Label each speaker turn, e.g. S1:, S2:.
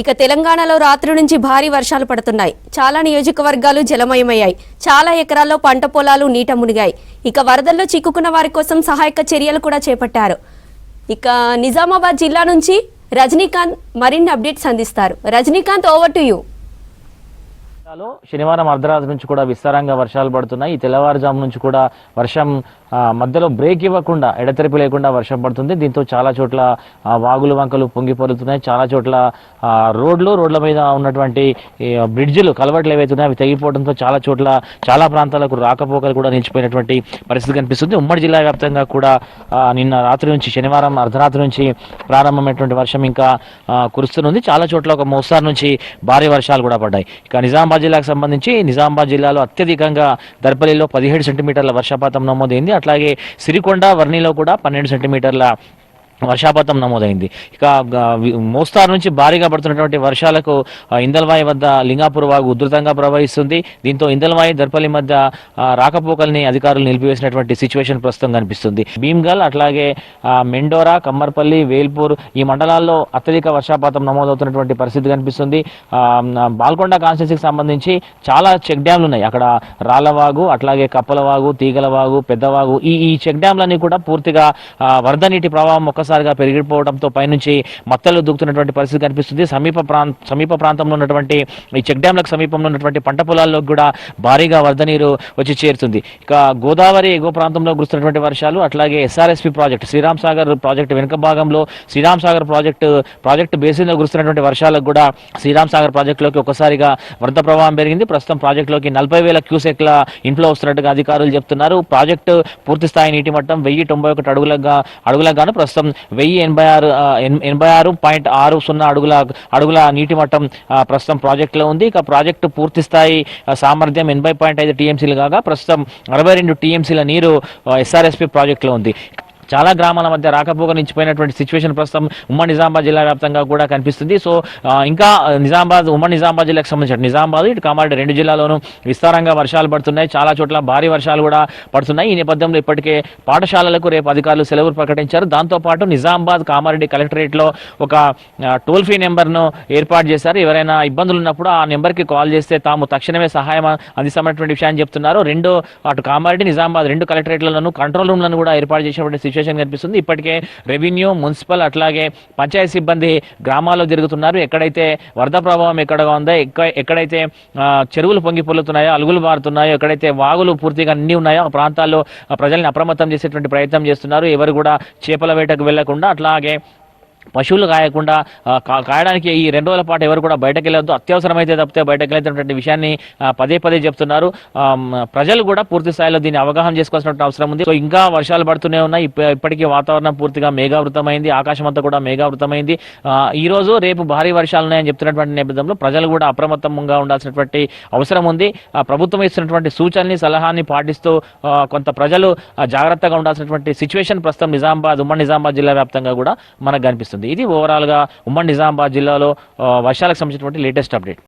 S1: ఇక తెలంగాణలో రాత్రి నుంచి భారీ వర్షాలు పడుతున్నాయి. చాలా నియోజకవర్గాలు జలమయమయ్యాయి. చాలా ఎకరాల్లో పంట పొలాలు నీట మునిగాయి. ఇక వరదల్లో చిక్కుకున్న వారి కోసం సహాయక చర్యలు కూడా చేపట్టారు. ఇక నిజామాబాద్ జిల్లా నుంచి రజనీకాంత్ మరిన్ని అప్డేట్స్ అందిస్తారు. Rajinikanth, over to you.
S2: శనివారం అర్ధరాత్రి నుంచి కూడా విస్తారంగా వర్షాలు పడుతున్నాయి. ఈ తెల్లవారుజాము నుంచి కూడా వర్షం మధ్యలో బ్రేక్ ఇవ్వకుండా ఎడతెరిపి లేకుండా వర్షం పడుతుంది. దీంతో చాలా చోట్ల వాగులు వంకలు పొంగి పొరుతున్నాయి. చాలా చోట్ల రోడ్ల మీద ఉన్నటువంటి బ్రిడ్జిలు కలవట్లు ఏవైతున్నాయి అవి తెగిపోవడంతో చాలా చోట్ల చాలా ప్రాంతాలకు రాకపోకలు కూడా నిలిచిపోయినటువంటి పరిస్థితి కనిపిస్తుంది. ఉమ్మడి జిల్లా వ్యాప్తంగా కూడా నిన్న రాత్రి నుంచి శనివారం అర్ధరాత్రి నుంచి ప్రారంభమైనటువంటి వర్షం ఇంకా కురుస్తుంది. చాలా చోట్ల ఒక మోస్తారు నుంచి భారీ వర్షాలు కూడా పడ్డాయి. ఇక నిజామాబాద్ జిల్లాకు సంబంధించి నిజామాబాద్ జిల్లాలో అత్యధికంగా దర్పల్లిలో 17 సెంటీమీటర్ల వర్షపాతం నమోదైంది. అట్లాగే సిరికొండ వర్ణిలో కూడా 12 సెంటీమీటర్ల వర్షపాతం నమోదైంది. ఇక మోస్తారు నుంచి భారీగా పడుతున్నటువంటి వర్షాలకు ఇందల్వాయి వద్ద లింగాపూర్ వాగు ఉధృతంగా ప్రవహిస్తుంది. దీంతో ఇందల్వాయి దర్పల్లి మధ్య రాకపోకల్ని అధికారులు నిలిపివేసినటువంటి సిచ్యువేషన్ ప్రస్తుతం కనిపిస్తుంది. భీమ్గల్ అట్లాగే మెండోరా, కమ్మర్పల్లి, వేల్పూర్ ఈ మండలాల్లో అత్యధిక వర్షపాతం నమోదవుతున్నటువంటి పరిస్థితి కనిపిస్తుంది. బాల్కొండ కాన్స్టిట్యున్సీకి సంబంధించి చాలా చెక్ డ్యాంలు ఉన్నాయి. అక్కడ రాళ్లవాగు, అట్లాగే కప్పలవాగు, తీగలవాగు, పెద్దవాగు ఈ చెక్ డ్యాంలన్నీ కూడా పూర్తిగా వరద నీటి ప్రవాహం ఒక్కసారిగా పెరిగిపోవడంతో పైనుంచి మత్తలు దూకుతున్నటువంటి పరిస్థితి కనిపిస్తుంది. సమీప ప్రాంతంలో ఉన్నటువంటి ఈ చెక్ డ్యాంలకు సమీపంలో ఉన్నటువంటి పంట పొలాల్లో కూడా భారీగా వరద నీరు వచ్చి చేరుతుంది. ఇక గోదావరి ఎగువ ప్రాంతంలో కురుస్తున్నటువంటి వర్షాలు, అట్లాగే SRSP project Sriram Sagar project వెనుక భాగంలో శ్రీరామ్ సాగర్ ప్రాజెక్టు బేసిన్లో కురుస్తున్నటువంటి వర్షాలకు కూడా శ్రీరామ్ సాగర్ ప్రాజెక్టులోకి ఒక్కసారిగా వరద ప్రవాహం పెరిగింది. ప్రస్తుతం ప్రాజెక్టులోకి 40,000 క్యూసెక్ల ఇన్ఫ్లో వస్తున్నట్టుగా అధికారులు చెప్తున్నారు. ప్రాజెక్టు పూర్తి స్థాయి నీటి మట్టం 1091 అడుగులకు గాను ప్రస్తుతం 1086.60 అడుగుల నీటి మట్టం ప్రస్తుతం ప్రాజెక్టులో ఉంది. ఇక ప్రాజెక్టు పూర్తి స్థాయి సామర్థ్యం 80.5 టీఎంసీలు కాగా ప్రస్తుతం 62 టీఎంసీల నీరు ఎస్ఆర్ఎస్పి ప్రాజెక్టులో ఉంది. చాలా గ్రామాల మధ్య రాకపోక నిలిచిపోయినటువంటి సిచ్యువేషన్ ప్రస్తుతం ఉమ్మడి నిజామాబాద్ జిల్లా వ్యాప్తంగా కూడా కనిపిస్తుంది. సో ఇంకా ఉమ్మడి నిజామాబాద్ జిల్లాకు సంబంధించిన నిజామాబాద్ ఇటు కామారెడ్డి రెండు జిల్లాలోనూ విస్తారంగా వర్షాలు పడుతున్నాయి. చాలా చోట్ల భారీ వర్షాలు కూడా పడుతున్నాయి. ఈ నేపథ్యంలో ఇప్పటికే పాఠశాలలకు రేపు అధికారులు సెలవులు ప్రకటించారు. దాంతోపాటు నిజామాబాద్ కామారెడ్డి కలెక్టరేట్లో ఒక టోల్ ఫ్రీ నెంబర్ను ఏర్పాటు చేశారు. ఎవరైనా ఇబ్బందులు ఉన్నప్పుడు ఆ నెంబర్కి కాల్ చేస్తే తాము తక్షణమే సహాయం అందిస్తామన్నటువంటి విషయాన్ని చెప్తున్నారు. అటు కామారెడ్డి నిజామాబాద్ రెండు కలెక్టరేట్లను కంట్రోల్ రూమ్లను కూడా ఏర్పాటు చేసినటువంటి సిచ్యువేషన్ కనిపిస్తుంది. ఇప్పటికే రెవెన్యూ, మున్సిపల్ అట్లాగే పంచాయతీ సిబ్బంది గ్రామాల్లో తిరుగుతున్నారు. ఎక్కడైతే వరద ప్రభావం ఎక్కడగా ఉందో, ఎక్కడైతే చెరువులు పొంగి పొల్లుతున్నాయో, అలుగులు బారుతున్నాయో, ఎక్కడైతే వాగులు పూర్తిగా నిండి ఉన్నాయో ఆ ప్రాంతాల్లో ప్రజల్ని అప్రమత్తం చేసేటువంటి ప్రయత్నం చేస్తున్నారు. ఎవరు కూడా చేపల వేటకు వెళ్లకుండా అట్లాగే పశువులు కాయడానికి ఈ 2 రోజుల పాటు ఎవరు కూడా బయటకు వెళ్ళొద్దు, అత్యవసరమైతే తప్పితే బయటకు వెళ్ళేటటువంటి విషయాన్ని పదే చెప్తున్నారు. ప్రజలు కూడా పూర్తి స్థాయిలో దీన్ని అవగాహన చేసుకోవాల్సిన అవసరం ఉంది. సో ఇంకా వర్షాలు పడుతూనే ఉన్నాయి. ఇప్పటికీ వాతావరణం పూర్తిగా మేఘావృతమైంది, ఆకాశం అంతా కూడా మేఘావృతమైంది. ఈ రోజు రేపు భారీ వర్షాలు ఉన్నాయని చెప్తున్నటువంటి నేపథ్యంలో ప్రజలు కూడా అప్రమత్తంగా ఉండాల్సినటువంటి అవసరం ఉంది. ప్రభుత్వం ఇస్తున్నటువంటి సూచనని, సలహాన్ని పాటిస్తూ కొంత ప్రజలు జాగ్రత్తగా ఉండాల్సినటువంటి సిచ్యువేషన్ ప్రస్తుతం ఉమ్మడి నిజామాబాద్ జిల్లా వ్యాప్తంగా కూడా మనకు కనిపిస్తుంది. ఇది ఓవరాల్ గా ఉమ్మడి నిజామాబాద్ జిల్లాలో వర్షాలకు సంబంధించినటువంటి లేటెస్ట్ అప్డేట్.